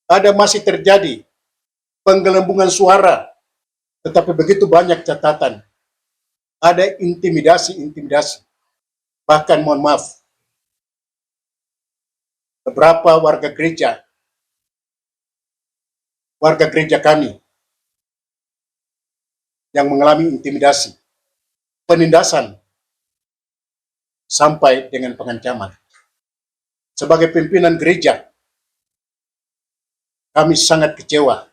ada masih terjadi penggelembungan suara, tetapi begitu banyak catatan, ada intimidasi. Bahkan mohon maaf, beberapa warga gereja kami yang mengalami intimidasi, penindasan, sampai dengan pengancaman. Sebagai pimpinan gereja, kami sangat kecewa.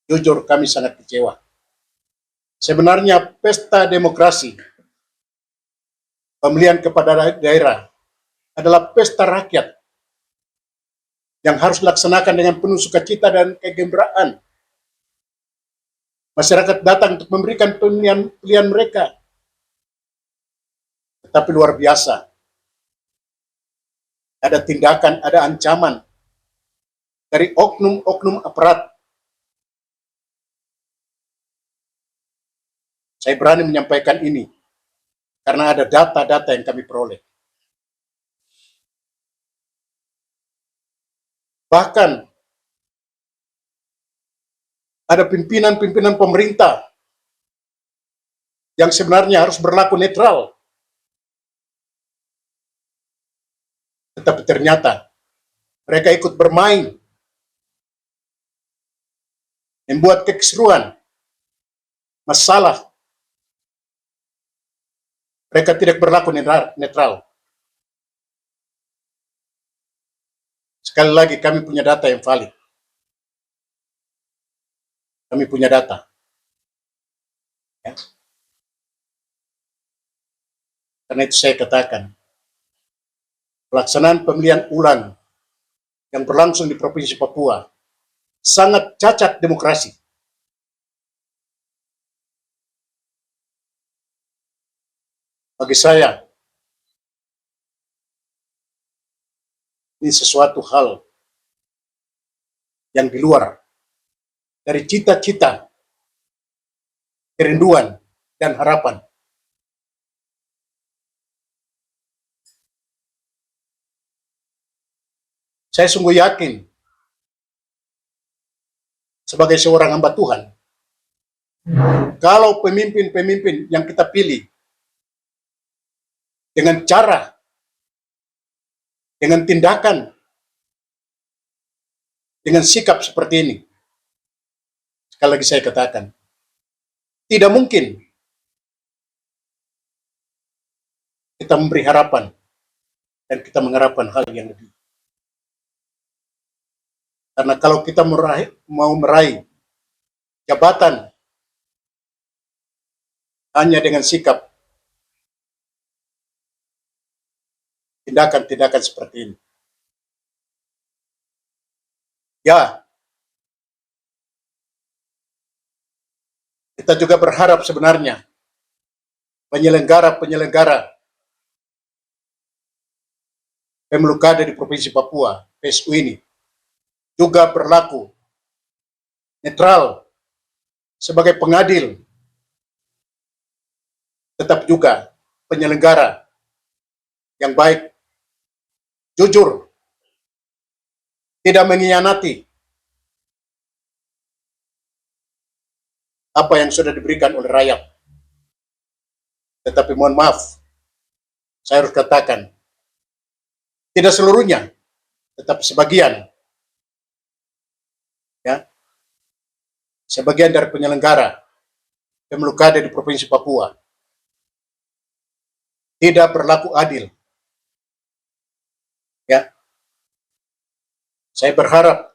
Jujur, kami sangat kecewa. Sebenarnya pesta demokrasi, pemilihan kepala daerah, adalah pesta rakyat yang harus dilaksanakan dengan penuh sukacita dan kegembiraan. Masyarakat datang untuk memberikan pilihan mereka. Tetapi luar biasa, ada tindakan, ada ancaman dari oknum-oknum aparat. Saya berani menyampaikan ini karena ada data-data yang kami peroleh. Bahkan ada pimpinan-pimpinan pemerintah yang sebenarnya harus berlaku netral, tetapi ternyata mereka ikut bermain, membuat kekisruan, masalah. Mereka tidak berlaku netral. Sekali lagi, kami punya data yang valid. Kami punya data. Ya. Karena itu saya katakan, pelaksanaan pemilihan ulang yang berlangsung di Provinsi Papua sangat cacat demokrasi. Bagi saya, ini sesuatu hal yang di luar dari cita-cita, kerinduan, dan harapan. Saya sungguh yakin, sebagai seorang hamba Tuhan, kalau pemimpin-pemimpin yang kita pilih dengan cara, dengan tindakan, dengan sikap seperti ini, sekali lagi saya katakan, tidak mungkin kita memberi harapan dan kita mengharapkan hal yang lebih. Karena kalau kita mau meraih jabatan hanya dengan sikap, tindakan-tindakan seperti ini, ya, kita juga berharap sebenarnya penyelenggara pemilu kada di Provinsi Papua, PSU ini, juga berlaku netral sebagai pengadil, tetap juga penyelenggara yang baik, jujur, tidak mengkhianati apa yang sudah diberikan oleh rakyat. Tetapi mohon maaf, saya harus katakan, tidak seluruhnya, tetapi sebagian, ya, sebagian dari penyelenggara pemilu kada di Provinsi Papua tidak berlaku adil. Ya, saya berharap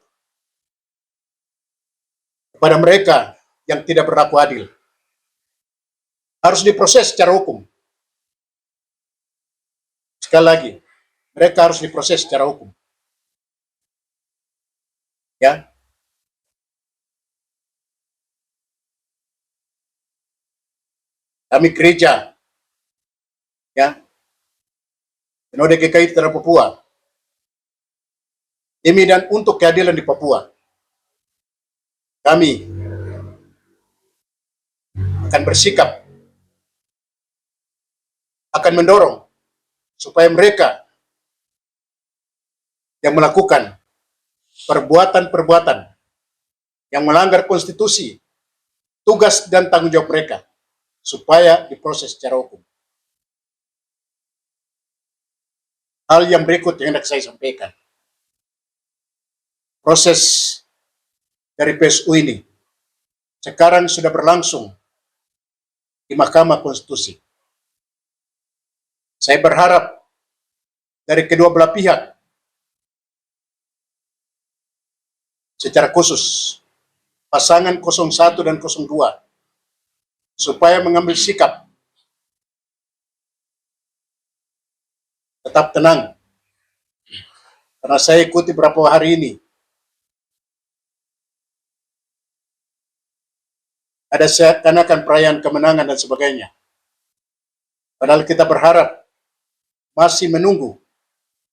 kepada mereka yang tidak berlaku adil harus diproses secara hukum. Sekali lagi, mereka harus diproses secara hukum. Ya, kami gereja, ya, Sinode GKI Tanah Papua, demi dan untuk keadilan di Papua, kami akan bersikap, akan mendorong supaya mereka yang melakukan perbuatan-perbuatan yang melanggar konstitusi, tugas dan tanggung jawab mereka supaya diproses secara hukum. Hal yang berikut yang hendak saya sampaikan. Proses dari PSU ini sekarang sudah berlangsung di Mahkamah Konstitusi. Saya berharap dari kedua belah pihak secara khusus pasangan 01 dan 02 supaya mengambil sikap tetap tenang, karena saya ikuti beberapa hari ini ada seakan-akan perayaan kemenangan dan sebagainya, padahal kita berharap masih menunggu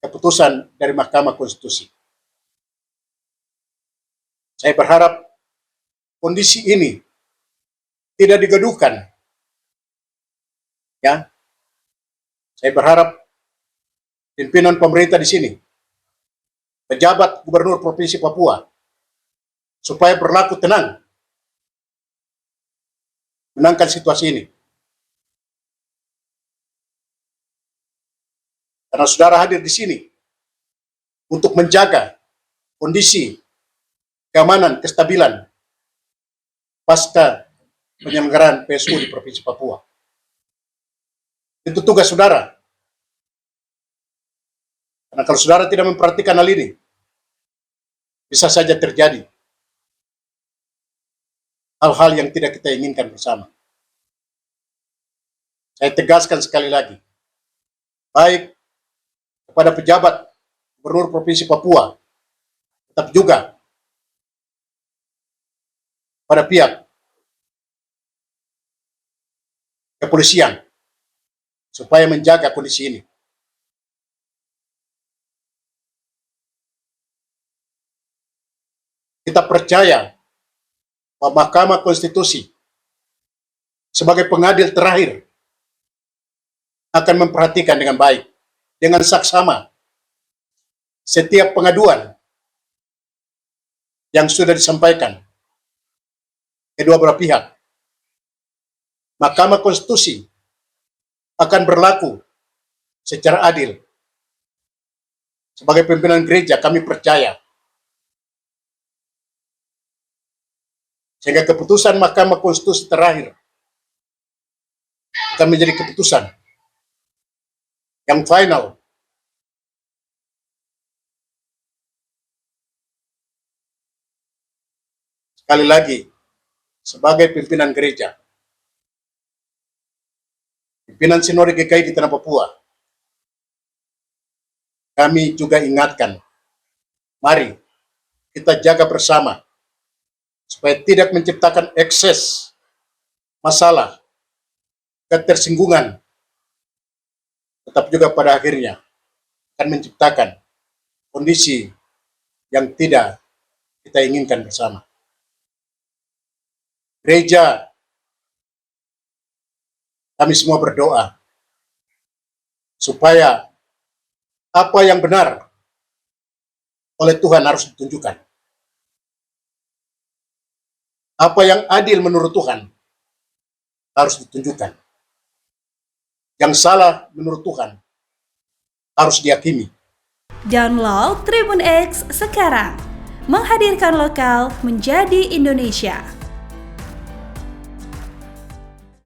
keputusan dari Mahkamah Konstitusi. Saya berharap kondisi ini tidak digaduhkan. Ya, saya berharap pimpinan pemerintah di sini, pejabat Gubernur Provinsi Papua, supaya berlaku tenang, menangkan situasi ini. Karena saudara hadir di sini untuk menjaga kondisi keamanan, kestabilan pasca penyelenggaraan PSU di Provinsi Papua. Itu tugas saudara. Karena kalau saudara tidak memperhatikan hal ini, bisa saja terjadi hal-hal yang tidak kita inginkan bersama. Saya tegaskan sekali lagi, baik kepada pejabat Gubernur Provinsi Papua, tetap juga pada pihak kepolisian supaya menjaga kondisi ini. Kita percaya bahwa Mahkamah Konstitusi sebagai pengadil terakhir akan memperhatikan dengan baik, dengan saksama setiap pengaduan yang sudah disampaikan kedua belah pihak. Mahkamah Konstitusi akan berlaku secara adil. Sebagai pimpinan gereja, kami percaya sehingga keputusan Mahkamah Konstitusi terakhir akan menjadi keputusan yang final. Sekali lagi, sebagai pimpinan gereja, pimpinan Sinode GKI di Tanah Papua, kami juga ingatkan, mari kita jaga bersama supaya tidak menciptakan ekses masalah, ketersinggungan, tetap juga pada akhirnya akan menciptakan kondisi yang tidak kita inginkan bersama. Gereja, kami semua berdoa supaya apa yang benar oleh Tuhan harus ditunjukkan. Apa yang adil menurut Tuhan harus ditunjukkan. Yang salah menurut Tuhan harus dihakimi. Download Tribun X sekarang, menghadirkan lokal menjadi Indonesia.